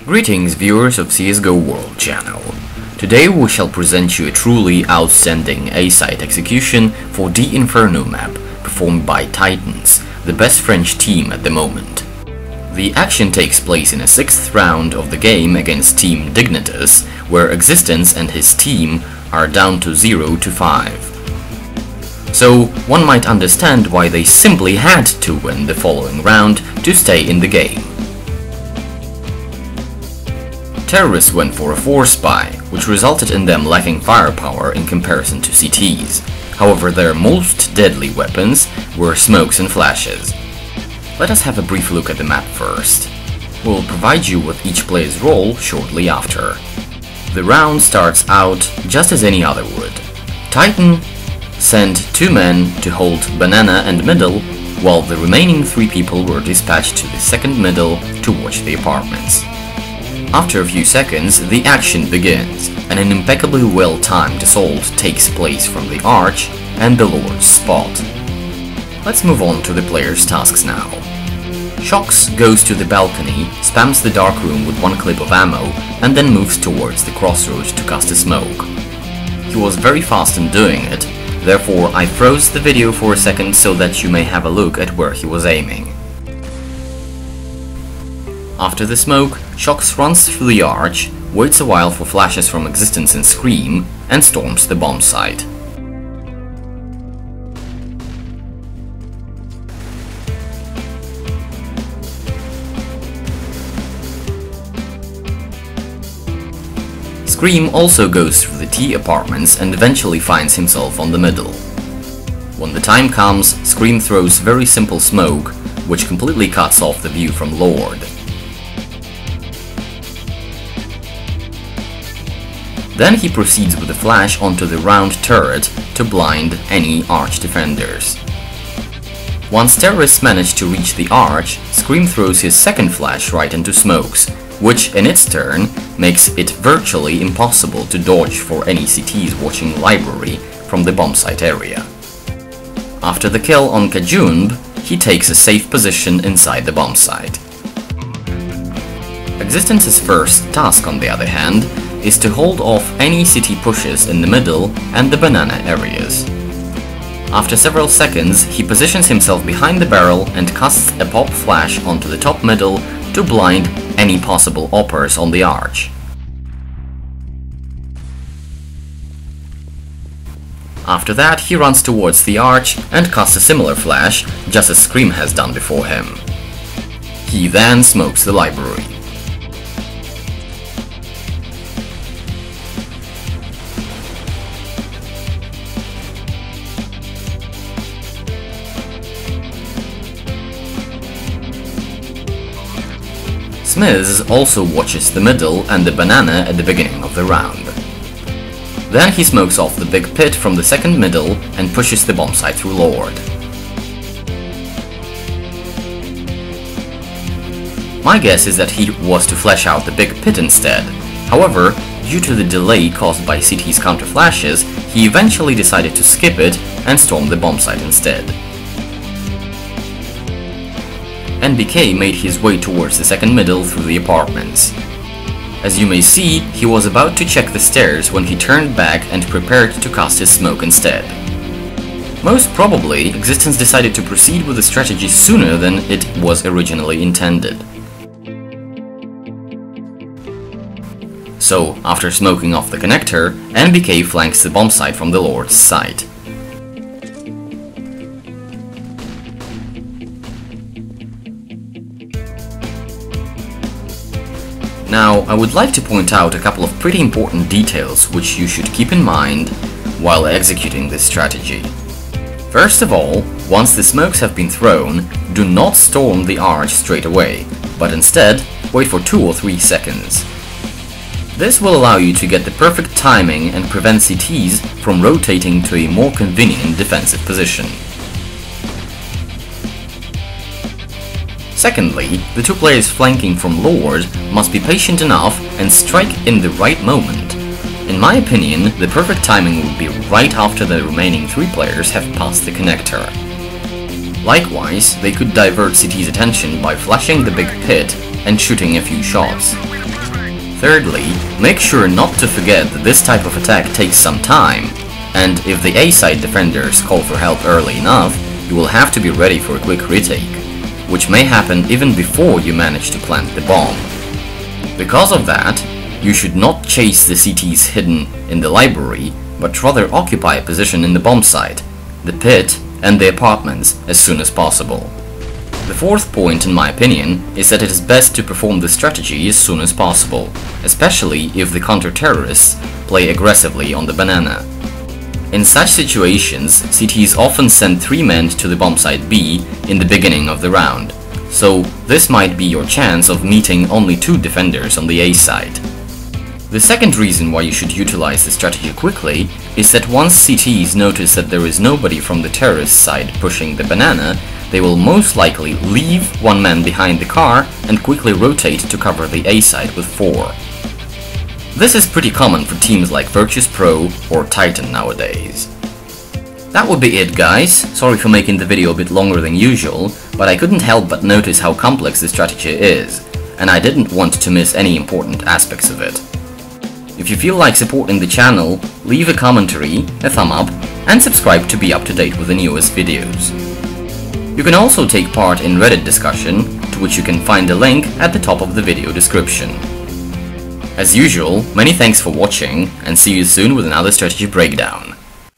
Greetings viewers of CSGO World channel. Today we shall present you a truly outstanding A-site execution for the Inferno map performed by Titans, the best French team at the moment. The action takes place in a 6th round of the game against Team Dignitas, where Existence and his team are down to 0 to 5. So one might understand why they simply had to win the following round to stay in the game. Terrorists went for a force buy, which resulted in them lacking firepower in comparison to CTs. However, their most deadly weapons were smokes and flashes. Let us have a brief look at the map first. We'll provide you with each player's role shortly after. The round starts out just as any other would. Titan sent 2 men to hold banana and middle, while the remaining 3 people were dispatched to the second middle to watch the apartments. After a few seconds, the action begins, and an impeccably well-timed assault takes place from the arch and the Lord's spot. Let's move on to the player's tasks now. Shox goes to the balcony, spams the dark room with 1 clip of ammo, and then moves towards the crossroads to cast a smoke. He was very fast in doing it, therefore I froze the video for a second so that you may have a look at where he was aiming. After the smoke, Shox runs through the arch, waits a while for flashes from Existence and Scream, and storms the bomb site. Scream also goes through the T apartments and eventually finds himself on the middle. When the time comes, Scream throws very simple smoke, which completely cuts off the view from Lord. Then he proceeds with a flash onto the round turret to blind any arch defenders. Once terrorists manage to reach the arch, Scream throws his second flash right into smokes, which in its turn makes it virtually impossible to dodge for any CTs watching library from the bomb site area. After the kill on Kajunb, he takes a safe position inside the bomb site. Existence's first task, on the other hand, is to hold off any CT pushes in the middle and the banana areas. After several seconds, he positions himself behind the barrel and casts a pop flash onto the top middle to blind any possible oppers on the arch. After that, he runs towards the arch and casts a similar flash, just as Scream has done before him. He then smokes the library. SmithZz also watches the middle and the banana at the beginning of the round. Then he smokes off the big pit from the second middle and pushes the bomb site through Lord. My guess is that he was to flash out the big pit instead. However, due to the delay caused by CT's counter flashes, he eventually decided to skip it and storm the bomb site instead. NBK made his way towards the second middle through the apartments. As you may see, he was about to check the stairs when he turned back and prepared to cast his smoke instead. Most probably, Existence decided to proceed with the strategy sooner than it was originally intended. So, after smoking off the connector, NBK flanks the bomb site from the Lord's side. Now, I would like to point out a couple of pretty important details which you should keep in mind while executing this strategy. First of all, once the smokes have been thrown, do not storm the arch straight away, but instead wait for 2 or 3 seconds. This will allow you to get the perfect timing and prevent CTs from rotating to a more convenient defensive position. Secondly, the 2 players flanking from Lord must be patient enough and strike in the right moment. In my opinion, the perfect timing would be right after the remaining 3 players have passed the connector. Likewise, they could divert CT's attention by flashing the big pit and shooting a few shots. Thirdly, make sure not to forget that this type of attack takes some time, and if the A side defenders call for help early enough, you will have to be ready for a quick retake, which may happen even before you manage to plant the bomb. Because of that, you should not chase the CTs hidden in the library, but rather occupy a position in the bomb site, the pit, and the apartments as soon as possible. The fourth point, in my opinion, is that it is best to perform the strategy as soon as possible, especially if the counter-terrorists play aggressively on the banana. In such situations, CTs often send 3 men to the bomb site B in the beginning of the round, so this might be your chance of meeting only 2 defenders on the A side. The second reason why you should utilize the strategy quickly is that once CTs notice that there is nobody from the terrorist side pushing the banana, they will most likely leave 1 man behind the car and quickly rotate to cover the A side with 4. This is pretty common for teams like Virtus Pro or Titan nowadays. That would be it, guys. Sorry for making the video a bit longer than usual, but I couldn't help but notice how complex this strategy is, and I didn't want to miss any important aspects of it. If you feel like supporting the channel, leave a commentary, a thumb up, and subscribe to be up to date with the newest videos. You can also take part in Reddit discussion, to which you can find a link at the top of the video description. As usual, many thanks for watching, and see you soon with another strategy breakdown.